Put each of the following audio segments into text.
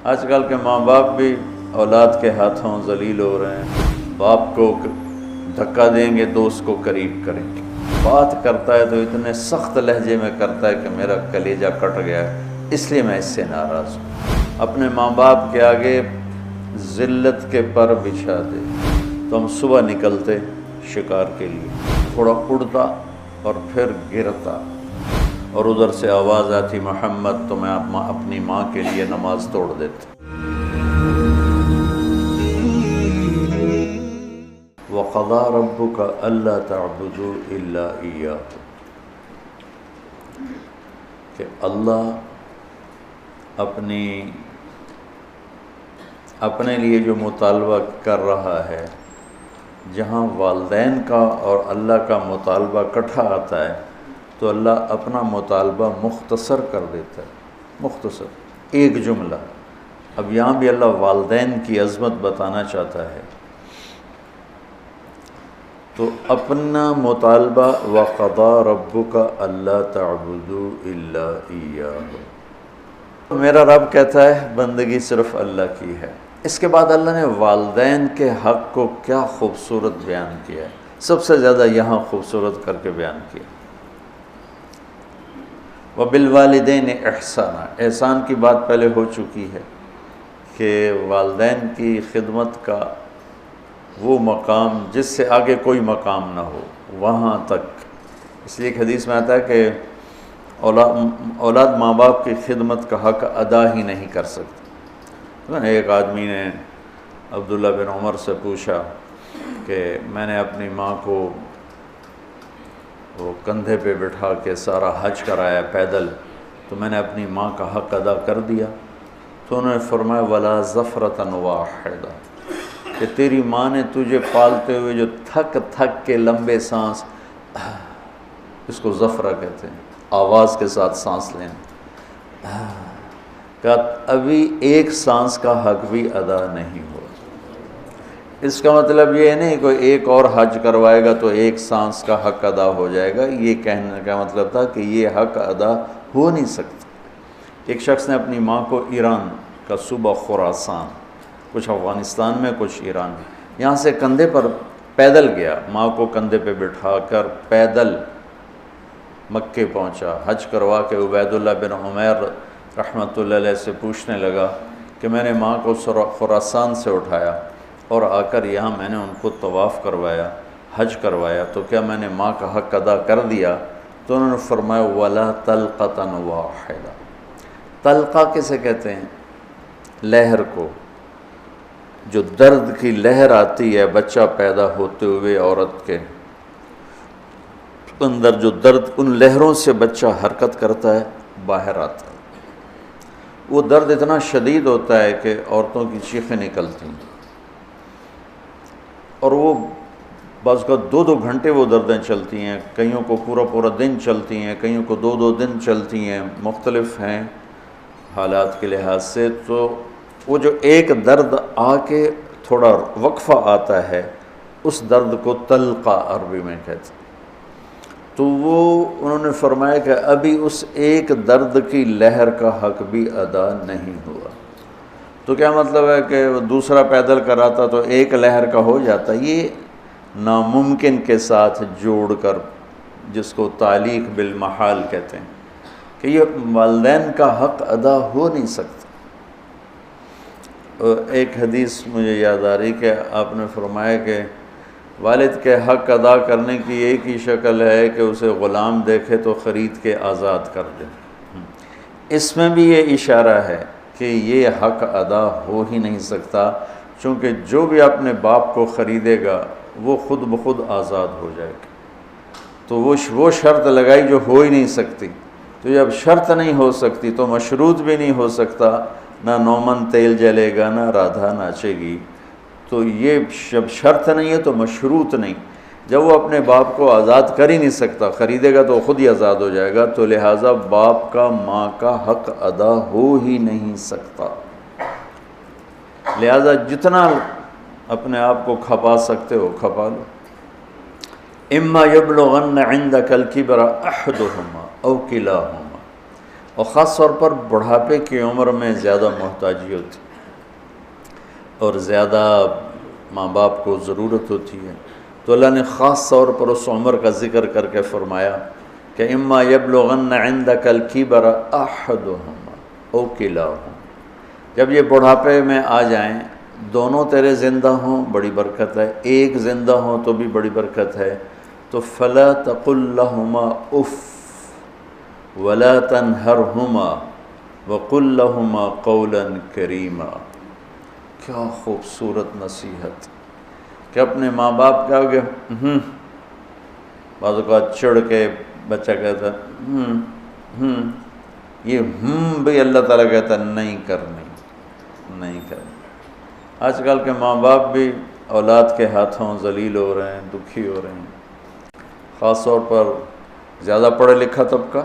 آج کل کے ماں باپ بھی اولاد کے ہاتھوں ذلیل ہو رہے ہیں، باپ کو دھکا دیں گے دوست کو قریب کریں گے، بات کرتا ہے تو اتنے سخت لہجے میں کرتا ہے کہ میرا کلیجہ کٹ گیا ہے، اس لیے میں اس سے ناراض ہوں۔ اپنے ماں باپ کے آگے ذلت کے پر بچھا دے تو ہم صبح نکلتے شکار کے لیے، تھوڑا اڑتا اور پھر گرتا، اور ادھر سے آواز آتی محمد، تو میں اپنی ماں کے لیے نماز توڑ دیتا۔ وَقَضَىٰ رَبُّكَ أَلَّا تَعْبُدُوا إِلَّا إِيَّاهُ، کہ اللہ اپنے لیے جو مطالبہ کر رہا ہے، جہاں والدین کا اور اللہ کا مطالبہ اکٹھا آتا ہے تو اللہ اپنا مطالبہ مختصر کر دیتا ہے، مختصر ایک جملہ۔ اب یہاں بھی اللہ والدین کی عظمت بتانا چاہتا ہے تو اپنا مطالبہ وَقَضَىٰ رَبُّكَ أَلَّا تَعْبُدُوا إِلَّا إِيَّاهُ، میرا رب کہتا ہے بندگی صرف اللہ کی ہے۔ اس کے بعد اللہ نے والدین کے حق کو کیا خوبصورت بیان کیا ہے، سب سے زیادہ یہاں خوبصورت کر کے بیان کیا۔ وَبِالْوَالِدَيْنِ إِحْسَانًا، احسان کی بات پہلے ہو چکی ہے کہ والدین کی خدمت کا وہ مقام جس سے آگے کوئی مقام نہ ہو، وہاں تک۔ اس لیے ایک حدیث میں آتا ہے کہ اولاد ماں باپ کی خدمت کا حق ادا ہی نہیں کر سکتی۔ ایک آدمی نے عبداللہ بن عمر سے پوچھا کہ میں نے اپنی ماں کو وہ کندھے پہ بٹھا کے سارا حج کرایا پیدل، تو میں نے اپنی ماں کا حق ادا کر دیا؟ تو انہوں نے فرمایا وَلَا زَفْرَةً وَاحِدَةً، کہ تیری ماں نے تجھے پالتے ہوئے جو تھک تھک کے لمبے سانس، اس کو زفرہ کہتے ہیں، آواز کے ساتھ سانس لینا، کہ ابھی ایک سانس کا حق بھی ادا نہیں ہوا۔ اس کا مطلب یہ نہیں کوئی ایک اور حج کروائے گا تو ایک سانس کا حق ادا ہو جائے گا، یہ کہنے کا مطلب تھا کہ یہ حق ادا ہو نہیں سکتا۔ ایک شخص نے اپنی ماں کو ایران کا صوبہ خراسان، کچھ افغانستان میں کچھ ایران میں، یہاں سے کندھے پر پیدل گیا، ماں کو کندھے پہ بٹھا کر پیدل مکے پہنچا، حج کروا کے عبید اللہ بن عمیر رحمۃ اللہ علیہ سے پوچھنے لگا کہ میں نے ماں کو خراسان سے اٹھایا اور آ کر یہاں میں نے ان کو طواف کروایا، حج کروایا، تو کیا میں نے ماں کا حق ادا کر دیا؟ تو انہوں نے فرمایا وَلَا طَلْقَةً وَاحِدَةً، طلقہ کسے کہتے ہیں؟ لہر کو، جو درد کی لہر آتی ہے بچہ پیدا ہوتے ہوئے عورت کے اندر، جو درد، ان لہروں سے بچہ حرکت کرتا ہے، باہر آتا ہے، وہ درد اتنا شدید ہوتا ہے کہ عورتوں کی چیخیں نکلتی ہیں، اور وہ بعض کا 2 گھنٹے وہ دردیں چلتی ہیں، کئیوں کو پورا دن چلتی ہیں، کئیوں کو 2 دن چلتی ہیں، مختلف ہیں حالات کے لحاظ سے۔ تو وہ جو ایک درد آ کے تھوڑا وقفہ آتا ہے، اس درد کو طلقہ عربی میں کہتے ہیں۔ تو وہ انہوں نے فرمایا کہ ابھی اس ایک درد کی لہر کا حق بھی ادا نہیں ہوا۔ تو کیا مطلب ہے کہ وہ دوسرا پیدل کراتا تو ایک لہر کا ہو جاتا؟ یہ ناممکن کے ساتھ جوڑ کر، جس کو تعلیق بالمحال کہتے ہیں، کہ یہ والدین کا حق ادا ہو نہیں سکتا۔ ایک حدیث مجھے یاد آ رہی کہ آپ نے فرمایا کہ والد کے حق ادا کرنے کی ایک ہی شکل ہے کہ اسے غلام دیکھے تو خرید کے آزاد کر دے۔ اس میں بھی یہ اشارہ ہے کہ یہ حق ادا ہو ہی نہیں سکتا، چونکہ جو بھی اپنے باپ کو خریدے گا وہ خود بخود آزاد ہو جائے گا۔ تو وہ شرط لگائی جو ہو ہی نہیں سکتی، تو جب شرط نہیں ہو سکتی تو مشروط بھی نہیں ہو سکتا، نہ نومن تیل جلے گا، نہ رادھا ناچے گی۔ تو یہ جب شرط نہیں ہے تو مشروط نہیں، جب وہ اپنے باپ کو آزاد کر ہی نہیں سکتا، خریدے گا تو خود ہی آزاد ہو جائے گا، تو لہٰذا باپ کا ماں کا حق ادا ہو ہی نہیں سکتا۔ لہٰذا جتنا اپنے آپ کو کھپا سکتے ہو کھپا لو۔ اما یبلغن عندک الکبر احدہما او کلاہما، اور خاص طور پر بڑھاپے کی عمر میں زیادہ محتاجی ہوتی اور زیادہ ماں باپ کو ضرورت ہوتی ہے، تو اللہ نے خاص طور پر اس عمر کا ذکر کر کے فرمایا کہ اما یبلغن عندک الکبر احدہما او کلاہما، جب یہ بڑھاپے میں آ جائیں، دونوں تیرے زندہ ہوں بڑی برکت ہے، ایک زندہ ہوں تو بھی بڑی برکت ہے، تو فلا تقل لہما اف ولا تنہرہما وقل لہما قولا کریما۔ کیا خوبصورت نصیحت کہ اپنے ماں باپ کے آگے بعض اوقات چڑھ کے بچہ کہتا ہے یہ بھی اللہ تعالیٰ کہتا ہے نہیں کرنی۔ آج کل کے ماں باپ بھی اولاد کے ہاتھوں ذلیل ہو رہے ہیں، دکھی ہو رہے ہیں، خاص طور پر زیادہ پڑھا لکھا طبقہ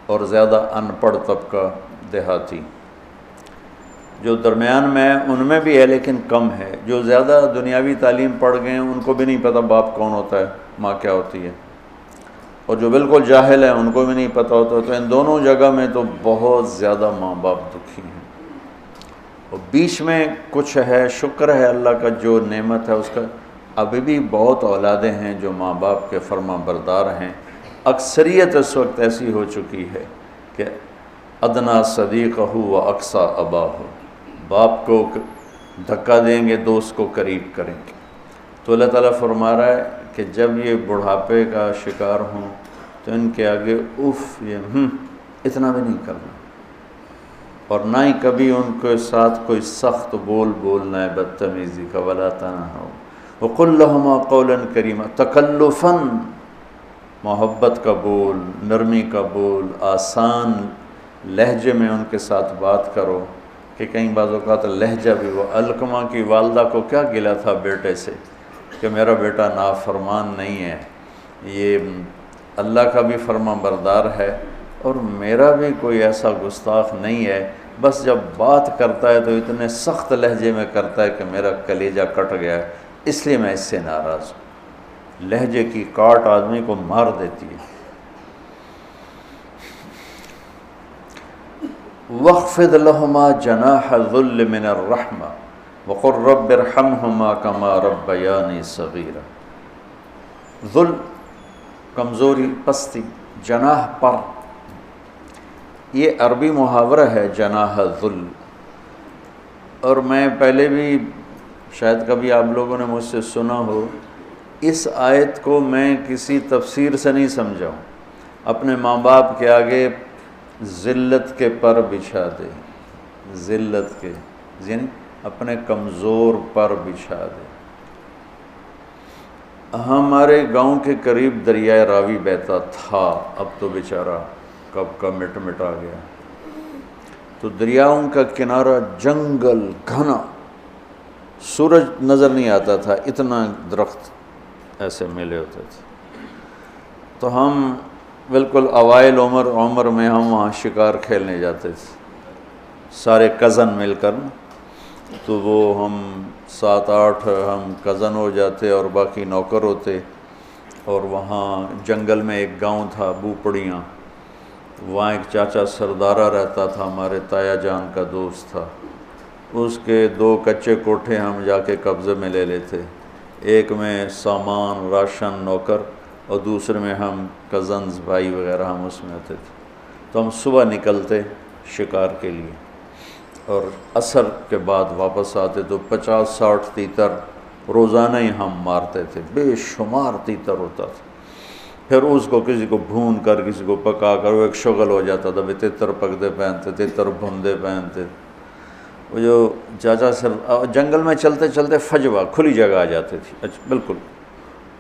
اور زیادہ ان پڑھ طبقہ دیہاتی، جو درمیان میں ہے ان میں بھی ہے لیکن کم ہے۔ جو زیادہ دنیاوی تعلیم پڑھ گئے ہیں ان کو بھی نہیں پتہ باپ کون ہوتا ہے، ماں کیا ہوتی ہے، اور جو بالکل جاہل ہیں ان کو بھی نہیں پتہ ہوتا، تو ان دونوں جگہ میں تو بہت زیادہ ماں باپ دکھی ہیں۔ اور بیچ میں کچھ ہے، شکر ہے اللہ کا جو نعمت ہے اس کا، ابھی بھی بہت اولادیں ہیں جو ماں باپ کے فرما بردار ہیں۔ اکثریت اس وقت ایسی ہو چکی ہے کہ ادنا صدیقہ و اقصی اباہ، باپ کو دھکا دیں گے دوست کو قریب کریں گے۔ تو اللہ تعالیٰ فرما رہا ہے کہ جب یہ بڑھاپے کا شکار ہوں تو ان کے آگے اف یہ اتنا بھی نہیں کرنا، اور نہ ہی کبھی ان کے ساتھ کوئی سخت بول بولنا ہے بدتمیزی کا، ولا تنہروا وقل لہما قولا کریما، تکلفاً محبت کا بول، نرمی کا بول، آسان لہجے میں ان کے ساتھ بات کرو، کہ کہیں بعض اوقات لہجہ بھی وہ علقمہ کی والدہ کو کیا گلا تھا بیٹے سے کہ میرا بیٹا نافرمان نہیں ہے، یہ اللہ کا بھی فرما بردار ہے اور میرا بھی کوئی ایسا گستاخ نہیں ہے، بس جب بات کرتا ہے تو اتنے سخت لہجے میں کرتا ہے کہ میرا کلیجہ کٹ گیا ہے، اس لیے میں اس سے ناراض ہوں۔ لہجے کی کاٹ آدمی کو مار دیتی ہے۔ وَاخْفِضْ لَهُمَا جَنَاحَ الذُّلِّ مِنَ الرَّحْمَةِ وَقُلْ رَبِّ ارْحَمْهُمَا كَمَا رَبَّيَانِي صَغِيرًا۔ ذل کمزوری، پستی، جناح پر، یہ عربی محاورہ ہے جناح الذل، اور میں پہلے بھی شاید کبھی آپ لوگوں نے مجھ سے سنا ہو، اس آیت کو میں کسی تفسیر سے نہیں سمجھا ہوں۔ اپنے ماں باپ کے آگے ذلت کے پر بچھا دے، ذلت کے یعنی اپنے کمزور پر بچھا دے۔ ہمارے گاؤں کے قریب دریائے راوی بہتا تھا، اب تو بیچارہ کب کا مٹ آ گیا۔ تو دریاؤں کا کنارہ جنگل گھنا، سورج نظر نہیں آتا تھا، اتنا درخت ایسے ملے ہوتے تھے۔ تو ہم بالکل اوائل عمر میں ہم وہاں شکار کھیلنے جاتے تھے، سارے کزن مل کر، تو وہ ہم 7-8 ہم کزن ہو جاتے اور باقی نوکر ہوتے، اور وہاں جنگل میں ایک گاؤں تھا بوپڑیاں، وہاں ایک چاچا سردارہ رہتا تھا، ہمارے تایا جان کا دوست تھا، اس کے 2 کچے کوٹھے ہم جا کے قبضے میں لے لیتے، ایک میں سامان راشن نوکر اور دوسرے میں ہم کزنز بھائی وغیرہ ہم اس میں ہوتے تھے۔ تو ہم صبح نکلتے شکار کے لیے اور عصر کے بعد واپس آتے، تو 50-60 تیتر روزانہ ہی ہم مارتے تھے، بے شمار تیتر ہوتا تھا۔ پھر اس کو کسی کو بھون کر کسی کو پکا کر وہ ایک شغل ہو جاتا تھا، تیتر پکتے پہنتے، تیتر بھوندے پہنتے۔ وہ جو چاچا سر جنگل میں چلتے چلتے فجوہ کھلی جگہ آ جاتی تھی، بالکل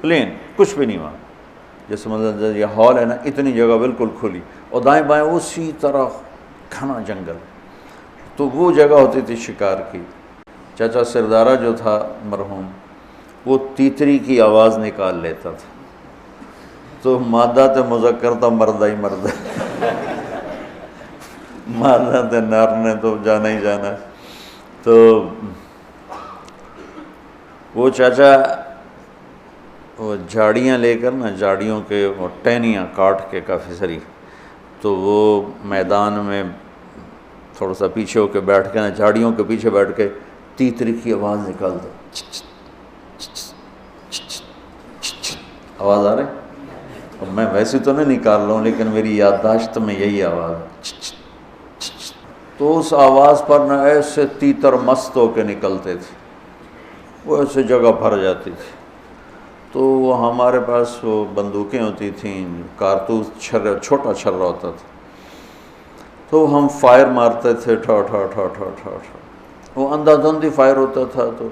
پلین، کچھ بھی نہیں وہاں، جیسے مطلب یہ ہال ہے نا، اتنی جگہ بالکل کھلی، اور دائیں بائیں اسی طرح گھنا جنگل، تو وہ جگہ ہوتی تھی شکار کی۔ چاچا سردارہ جو تھا مرحوم، وہ تیتری کی آواز نکال لیتا تھا، تو مادہ تے مذکر تھا، مردہ ہی مردہ، مادہ تے نر نے تو جانا ہی جانا۔ تو وہ چاچا وہ جھاڑیاں لے کر نا، جھاڑیوں کے وہ ٹہنیاں کاٹ کے کافی ساری، تو وہ میدان میں تھوڑا سا پیچھے ہو کے بیٹھ کے نا، جھاڑیوں کے پیچھے بیٹھ کے تیتری کی آواز نکالتا، آواز آ رہی؟ اب میں ویسے تو نہیں نکال رہا ہوں، لیکن میری یادداشت میں یہی آواز ہے۔ تو اس آواز پر نہ ایسے تیتر مست ہو کے نکلتے تھے، وہ ایسے جگہ بھر جاتی تھی۔ تو وہ ہمارے پاس وہ بندوقیں ہوتی تھیں، کارتوس چھوٹا چھرا ہوتا تھا، تو ہم فائر مارتے تھے، ٹھا ٹھا ٹھا ٹھا ٹھا ٹھا۔ وہ اندھا دھند فائر ہوتا تھا، تو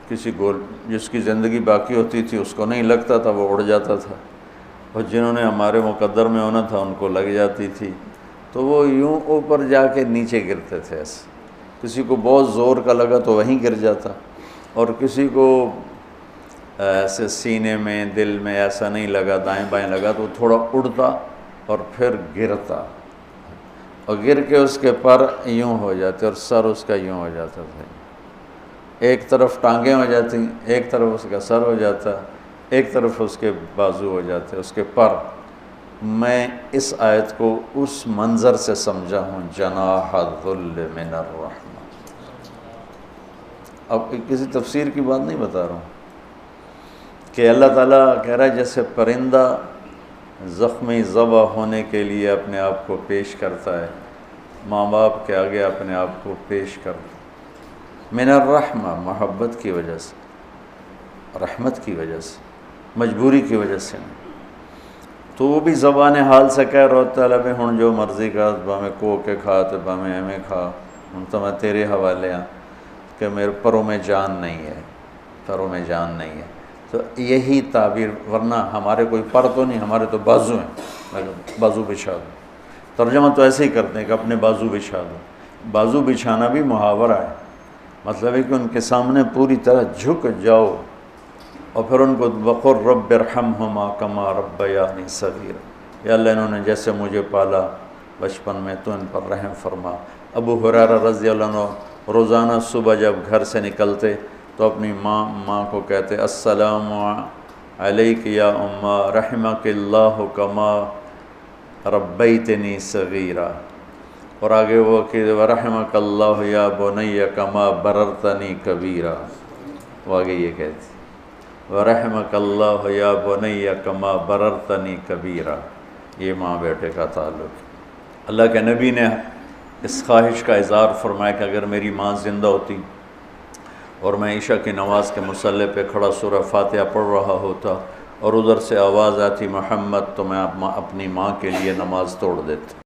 کسی کو جس کی زندگی باقی ہوتی تھی اس کو نہیں لگتا تھا، وہ اڑ جاتا تھا، اور جنہوں نے ہمارے مقدر میں ہونا تھا ان کو لگ جاتی تھی، تو وہ یوں اوپر جا کے نیچے گرتے تھے ایسے۔ کسی کو بہت زور کا لگا تو وہیں گر جاتا، اور کسی کو ایسے سینے میں دل میں ایسا نہیں لگا، دائیں بائیں لگا، تو وہ تھوڑا اڑتا اور پھر گرتا، اور گر کے اس کے پر یوں ہو جاتے اور سر اس کا یوں ہو جاتا تھا، ایک طرف ٹانگیں ہو جاتی، ایک طرف اس کا سر ہو جاتا، ایک طرف اس کے بازو ہو جاتے، اس کے پر۔ میں اس آیت کو اس منظر سے سمجھا ہوں، جناح الذل من الرحمہ۔ اب کسی تفسیر کی بات نہیں بتا رہا ہوں کہ اللہ تعالیٰ کہہ رہا ہے جیسے پرندہ زخمی ذبح ہونے کے لیے اپنے آپ کو پیش کرتا ہے، ماں باپ کے آگے اپنے آپ کو پیش کرتا، من الرحمہ، محبت کی وجہ سے، رحمت کی وجہ سے، مجبوری کی وجہ سے نہیں۔ تو وہ بھی زبان حال سے کہہ رہا ہوتا ہے بھی ہن جو مرضی کا باہیں کو کے کھا تو باہیں ایویں کھا، ہن تو میں تیرے حوالے ہاں کہ میرے پروں میں جان نہیں ہے، پروں میں جان نہیں ہے۔ تو یہی تعبیر، ورنہ ہمارے کوئی پر تو نہیں، ہمارے تو بازو ہیں، بازو بچھا دو۔ ترجمہ تو ایسے ہی کرتے ہیں کہ اپنے بازو بچھا دو۔ بازو بچھانا بھی محاورہ ہے، مطلب ہے کہ ان کے سامنے پوری طرح جھک جاؤ، اور پھر ان کو وقر رب ارحمہما کما ربیانی صغیرا، یا اللہ انہوں نے جیسے مجھے پالا بچپن میں تو ان پر رحم فرما۔ ابو ہریرہ رضی اللہ عنہ روزانہ صبح جب گھر سے نکلتے تو اپنی ماں کو کہتے السلام علیک یا اماں رحمک اللہ کما ربیتنی صغیرا، اور آگے وہ کہ ورحمک اللہ یا بنی کما بررتنی کبیرا، وہ آگے یہ کہتی وَرَحْمَكَ اللَّهُ يَا بُنَيَّ كَمَا بَرَرْتَنِي كَبِيرًا۔ یہ ماں بیٹے کا تعلق۔ اللہ کے نبی نے اس خواہش کا اظہار فرمایا کہ اگر میری ماں زندہ ہوتی اور میں عشاء کی نماز کے مصلی پہ کھڑا سورہ فاتحہ پڑھ رہا ہوتا اور ادھر سے آواز آتی محمد، تو میں اپنی ماں کے لیے نماز توڑ دیتا۔